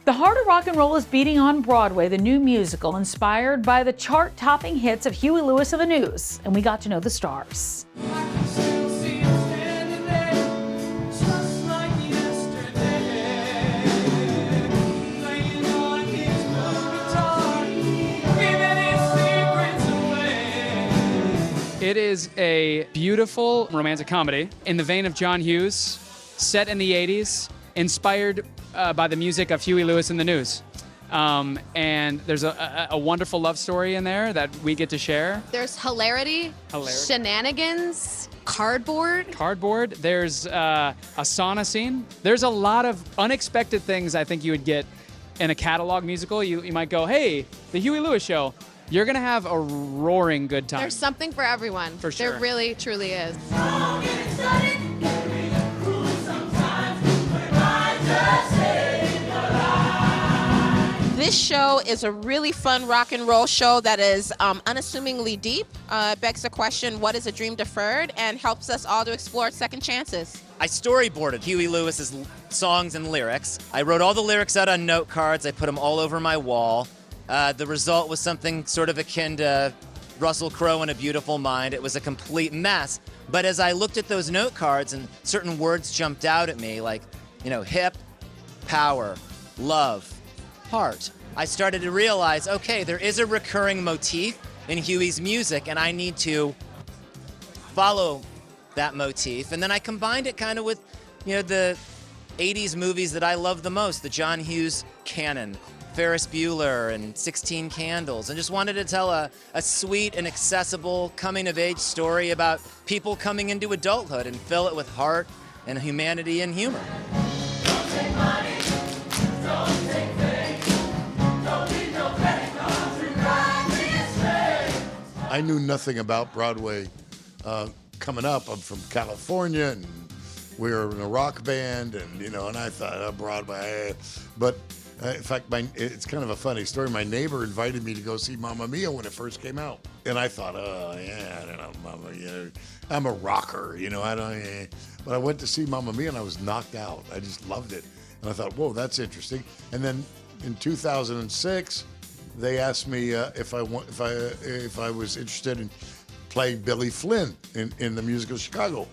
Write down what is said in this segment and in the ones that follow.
The Heart of Rock and Roll is Beating on Broadway, the new musical inspired by the chart-topping hits of Huey Lewis and the News, and we got to know the stars. It is a beautiful romantic comedy in the vein of John Hughes, set in the 80s, inspired by the music of Huey Lewis and the News. And there's a wonderful love story in there that we get to share. There's hilarity, shenanigans, cardboard. There's a sauna scene. There's a lot of unexpected things I think you would get in a catalog musical. You might go, hey, the Huey Lewis show. You're going to have a roaring good time. There's something for everyone. For sure. There really, truly is. This show is a really fun rock and roll show that is unassumingly deep, begs the question, what is a dream deferred, and helps us all to explore second chances. I storyboarded Huey Lewis's songs and lyrics. I wrote all the lyrics out on note cards. I put them all over my wall. The result was something sort of akin to Russell Crowe in A Beautiful Mind. It was a complete mess. But as I looked at those note cards and certain words jumped out at me, like, hip, power, love, heart, I started to realize, okay, there is a recurring motif in Huey's music, and I need to follow that motif. And then I combined it kind of with, the 80s movies that I love the most, the John Hughes canon. Ferris Bueller and 16 Candles, and just wanted to tell a sweet and accessible coming-of-age story about people coming into adulthood and fill it with heart and humanity and humor. Don't take money, don't take fame, don't need no credit card to ride this train. I knew nothing about Broadway coming up. I'm from California, and we were in a rock band, and I thought, oh, Broadway, but in fact, it's kind of a funny story. My neighbor invited me to go see Mamma Mia when it first came out. And I thought, oh, yeah, I don't know, Mamma Mia. I'm a rocker, I don't. But I went to see Mamma Mia and I was knocked out. I just loved it. And I thought, whoa, that's interesting. And then in 2006, they asked me if I was interested in playing Billy Flynn in the musical Chicago.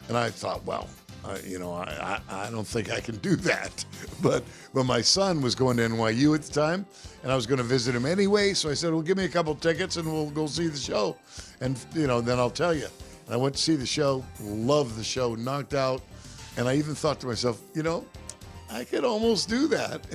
And I thought, well, I don't think I can do that. But my son was going to NYU at the time, and I was going to visit him anyway. So I said, well, give me a couple tickets and we'll go see the show. And, then I'll tell you. And I went to see the show, loved the show, knocked out. And I even thought to myself, I could almost do that.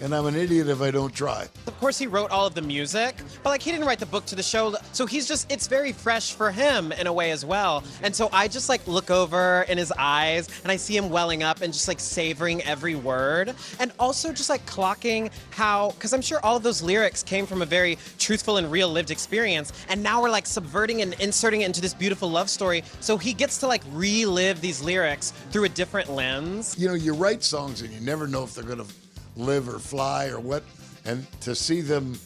And I'm an idiot if I don't try. Of course, he wrote all of the music, but he didn't write the book to the show. So it's very fresh for him in a way as well. And so I just look over in his eyes and I see him welling up and just savoring every word. And also just clocking how, because I'm sure all of those lyrics came from a very truthful and real lived experience. And now we're subverting and inserting it into this beautiful love story. So he gets to relive these lyrics through a different lens. You write songs and you never know if they're going to live or fly or what, and to see them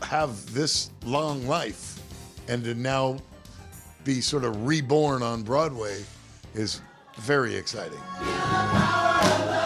have this long life and to now be sort of reborn on Broadway is very exciting. Feel the power of love.